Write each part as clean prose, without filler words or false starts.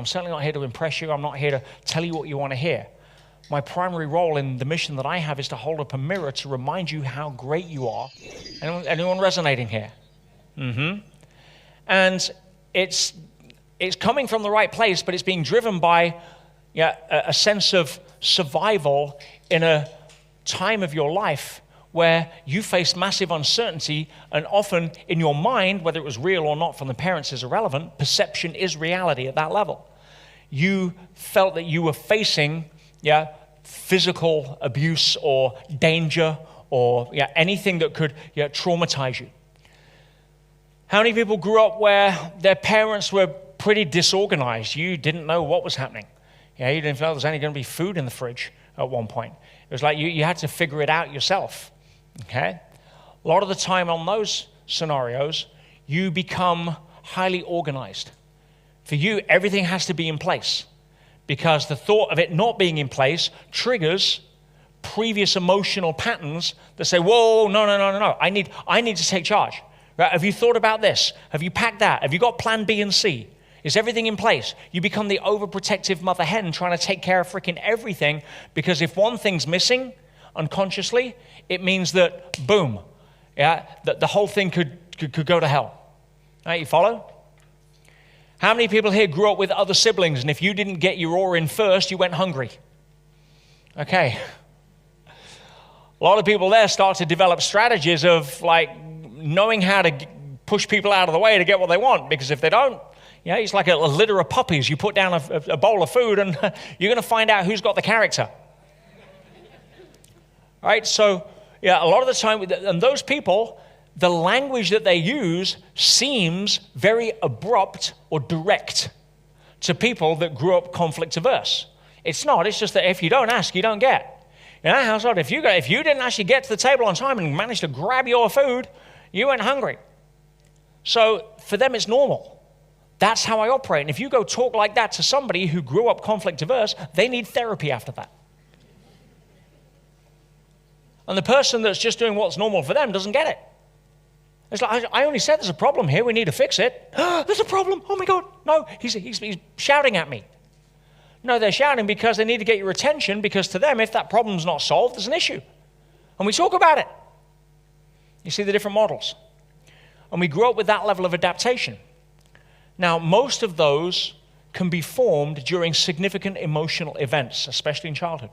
I'm certainly not here to impress you. I'm not here to tell you what you want to hear. My primary role in the mission that I have is to hold up a mirror to remind you how great you are. Anyone resonating here? And it's coming from the right place, but it's being driven by a sense of survival in a time of your life where you face massive uncertainty, and often in your mind, whether it was real or not from the parents is irrelevant, perception is reality at that level. You felt that you were facing physical abuse or danger or anything that could traumatize you. How many people grew up where their parents were pretty disorganized? You didn't know what was happening. You didn't know there was only going to be food in the fridge at one point. It was like you had to figure it out yourself. Okay? A lot of the time on those scenarios, you become highly organized. For you, everything has to be in place because the thought of it not being in place triggers previous emotional patterns that say, whoa, no. I need to take charge. Right? Have you thought about this? Have you packed that? Have you got plan B and C? Is everything in place? You become the overprotective mother hen trying to take care of freaking everything, because if one thing's missing unconsciously, it means that, boom, that the whole thing could go to hell. All right, you follow? How many people here grew up with other siblings, and if you didn't get your oar in first, you went hungry? Okay. A lot of people there start to develop strategies of like knowing how to push people out of the way to get what they want, because if they don't, it's like a litter of puppies. You put down a bowl of food and you're going to find out who's got the character. Right? So, a lot of the time, and those people, the language that they use seems very abrupt or direct to people that grew up conflict averse. It's not. It's just that if you don't ask, you don't get. In our household, if you didn't actually get to the table on time and manage to grab your food, you went hungry. So for them, it's normal. That's how I operate. And if you go talk like that to somebody who grew up conflict averse, they need therapy after that. And the person that's just doing what's normal for them doesn't get it. It's like, I only said there's a problem here. We need to fix it. There's a problem. Oh my God. No, he's shouting at me. No, they're shouting because they need to get your attention, because to them, if that problem's not solved, there's an issue. And we talk about it. You see the different models. And we grow up with that level of adaptation. Now, most of those can be formed during significant emotional events, especially in childhood.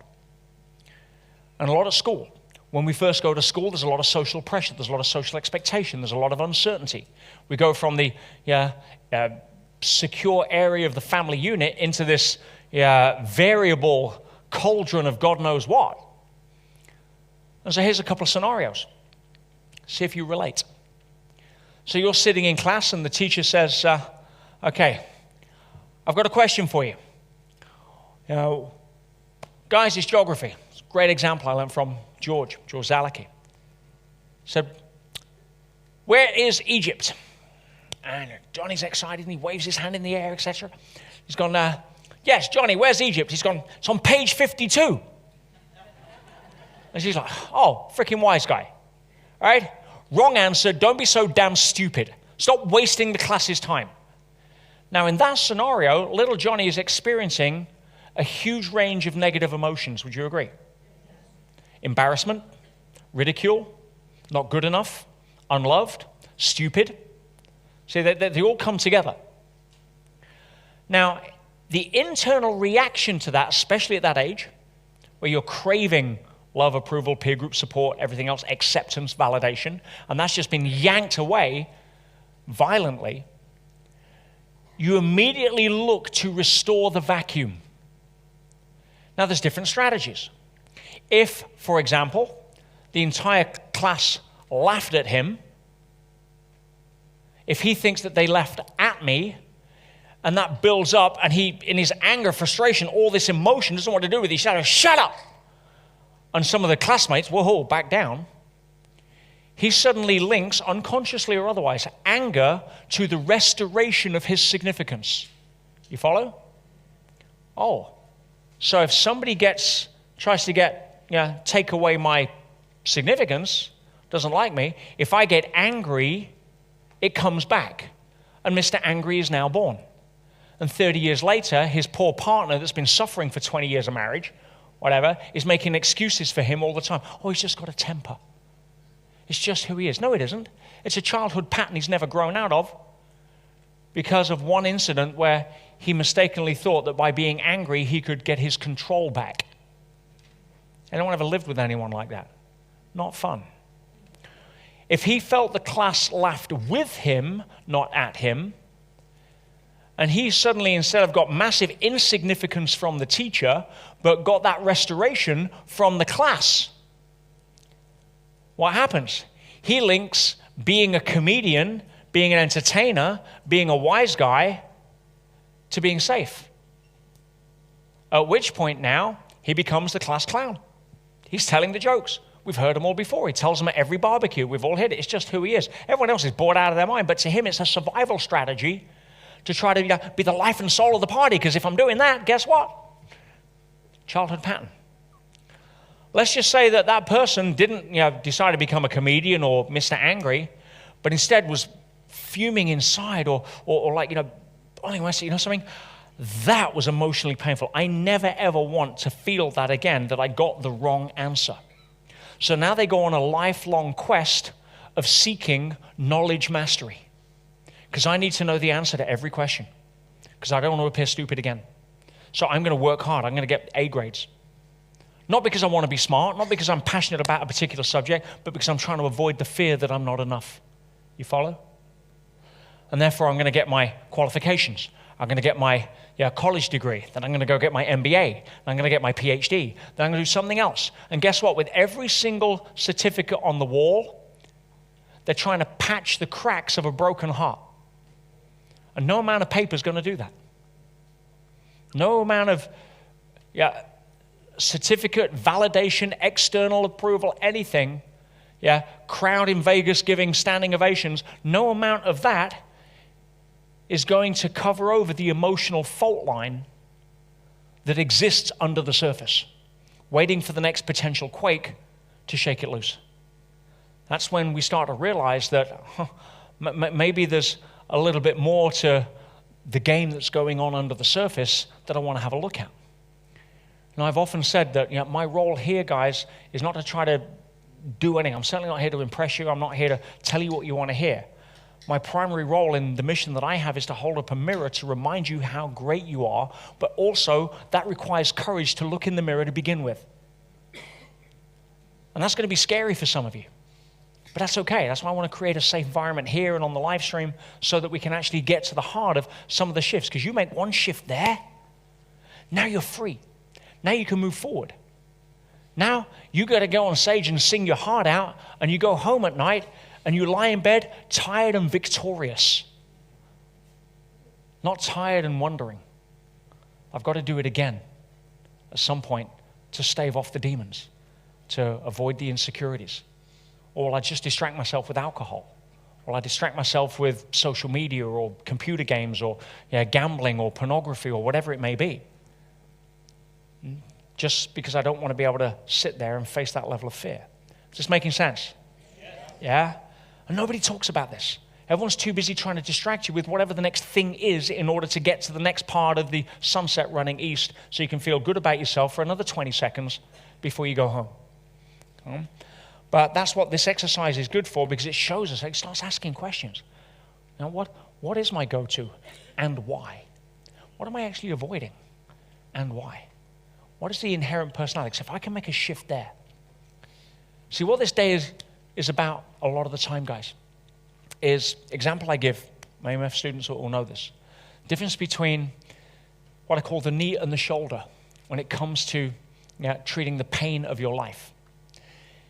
And a lot at school. When we first go to school, there's a lot of social pressure, there's a lot of social expectation, there's a lot of uncertainty. We go from the secure area of the family unit into this variable cauldron of God knows what. And so here's a couple of scenarios. See if you relate. So you're sitting in class and the teacher says, okay, I've got a question for you. Guys, it's geography. It's a great example I learned from George Zalaki. He said, where is Egypt? And Johnny's excited and he waves his hand in the air, etc. He's gone, yes, Johnny, where's Egypt? He's gone, it's on page 52. And she's like, oh, freaking wise guy. All right? Wrong answer. Don't be so damn stupid. Stop wasting the class's time. Now, in that scenario, little Johnny is experiencing a huge range of negative emotions. Would you agree? Embarrassment, ridicule, not good enough, unloved, stupid. See, they all come together. Now, the internal reaction to that, especially at that age, where you're craving love, approval, peer group support, everything else, acceptance, validation, and that's just been yanked away violently, you immediately look to restore the vacuum. Now, there's different strategies. If, for example, the entire class laughed at him, if he thinks that they laughed at me, and that builds up, and he, in his anger, frustration, all this emotion, doesn't know what to do with it, he shouts, shut up! And some of the classmates, whoa, back down. He suddenly links, unconsciously or otherwise, anger to the restoration of his significance. You follow? Oh, so if somebody tries to take away my significance, doesn't like me, if I get angry, it comes back. And Mr. Angry is now born. And 30 years later, his poor partner that's been suffering for 20 years of marriage, whatever, is making excuses for him all the time. Oh, he's just got a temper. It's just who he is. No, it isn't. It's a childhood pattern he's never grown out of because of one incident where he mistakenly thought that by being angry, he could get his control back. Anyone ever lived with anyone like that? Not fun. If he felt the class laughed with him, not at him, and he suddenly, instead of got massive insignificance from the teacher, but got that restoration from the class, what happens? He links being a comedian, being an entertainer, being a wise guy, to being safe. At which point now, he becomes the class clown. He's telling the jokes. We've heard them all before. He tells them at every barbecue. We've all heard it. It's just who he is. Everyone else is bored out of their mind, but to him, it's a survival strategy to try to be the life and soul of the party, because if I'm doing that, guess what? Childhood pattern. Let's just say that that person didn't decide to become a comedian or Mr. Angry, but instead was fuming inside or like, boiling my seat, something. That was emotionally painful. I never ever want to feel that again, that I got the wrong answer. So now they go on a lifelong quest of seeking knowledge mastery. Because I need to know the answer to every question. Because I don't want to appear stupid again. So I'm going to work hard. I'm going to get A grades. Not because I want to be smart, not because I'm passionate about a particular subject, but because I'm trying to avoid the fear that I'm not enough. You follow? And therefore, I'm going to get my qualifications. I'm going to get my college degree. Then I'm going to go get my MBA. Then I'm going to get my PhD. Then I'm going to do something else. And guess what? With every single certificate on the wall, they're trying to patch the cracks of a broken heart. And no amount of paper is going to do that. No amount of certificate, validation, external approval, anything, crowd in Vegas giving standing ovations, no amount of that is going to cover over the emotional fault line that exists under the surface, waiting for the next potential quake to shake it loose. That's when we start to realize that maybe there's a little bit more to the game that's going on under the surface that I want to have a look at. And I've often said that my role here, guys, is not to try to do anything. I'm certainly not here to impress you. I'm not here to tell you what you want to hear. My primary role in the mission that I have is to hold up a mirror to remind you how great you are, but also that requires courage to look in the mirror to begin with. And that's going to be scary for some of you. But that's okay. That's why I want to create a safe environment here and on the live stream so that we can actually get to the heart of some of the shifts. Because you make one shift there, now you're free. Now you can move forward. Now you got to go on stage and sing your heart out, and you go home at night and you lie in bed tired and victorious. Not tired and wondering, I've got to do it again at some point to stave off the demons, to avoid the insecurities. Or will I just distract myself with alcohol? Will I distract myself with social media or computer games or gambling or pornography or whatever it may be? Just because I don't want to be able to sit there and face that level of fear. Is this making sense? Yeah? And nobody talks about this. Everyone's too busy trying to distract you with whatever the next thing is in order to get to the next part of the sunset running east so you can feel good about yourself for another 20 seconds before you go home. But that's what this exercise is good for, because it shows us, it starts asking questions. Now, what is my go-to and why? What am I actually avoiding and why? What is the inherent personality? So if I can make a shift there. See, what this day is about a lot of the time, guys, is, example I give, my MF students will know this, difference between what I call the knee and the shoulder when it comes to treating the pain of your life.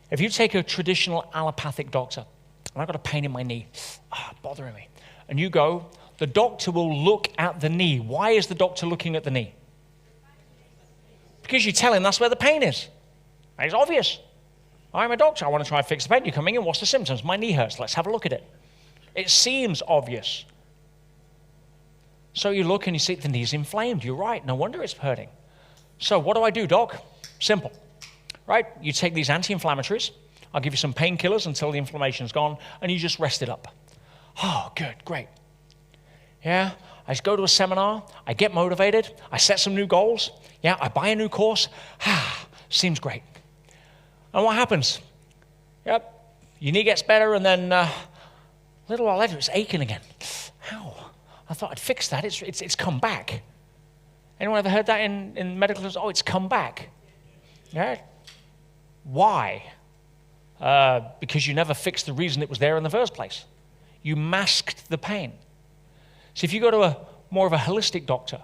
If you take a traditional allopathic doctor, and I've got a pain in my knee, bothering me, and you go, the doctor will look at the knee. Why is the doctor looking at the knee? Because you tell him that's where the pain is. And it's obvious. I'm a doctor. I want to try and fix the pain. You're coming in. What's the symptoms? My knee hurts. Let's have a look at it. It seems obvious. So you look and you see the knee's inflamed. You're right. No wonder it's hurting. So what do I do, doc? Simple. Right? You take these anti-inflammatories. I'll give you some painkillers until the inflammation's gone, and you just rest it up. Oh, good, great. Yeah? I just go to a seminar, I get motivated, I set some new goals, I buy a new course, seems great. And what happens? Your knee gets better, and then a little while later, it's aching again. Ow, I thought I'd fixed that, it's come back. Anyone ever heard that in medical terms? Oh, it's come back. Yeah. Why? Because you never fixed the reason it was there in the first place. You masked the pain. So if you go to more of a holistic doctor,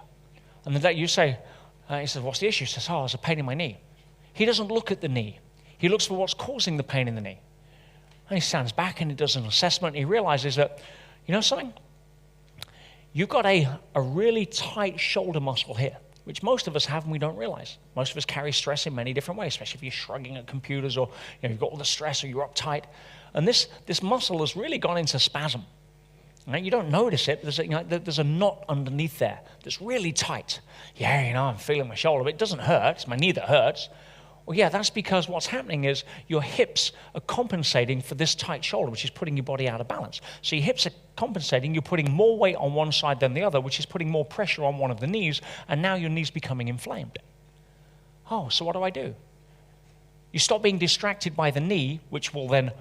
and then you say, he says, what's the issue? He says, there's a pain in my knee. He doesn't look at the knee. He looks for what's causing the pain in the knee. And he stands back and he does an assessment, and he realizes that, you know something? You've got a really tight shoulder muscle here, which most of us have and we don't realize. Most of us carry stress in many different ways, especially if you're shrugging at computers, or you've got all the stress, or you're uptight. And this muscle has really gone into spasm. Right? You don't notice it. There's a knot underneath there that's really tight. I'm feeling my shoulder, but it doesn't hurt. It's my knee that hurts. Well, that's because what's happening is your hips are compensating for this tight shoulder, which is putting your body out of balance. So your hips are compensating. You're putting more weight on one side than the other, which is putting more pressure on one of the knees, and now your knee's becoming inflamed. So what do? You stop being distracted by the knee, which will then,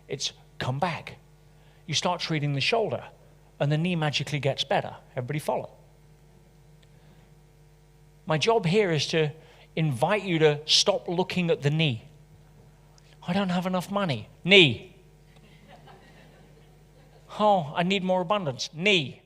it's come back. You start treating the shoulder, and the knee magically gets better. Everybody follow? My job here is to invite you to stop looking at the knee. I don't have enough money. Knee. I need more abundance. Knee.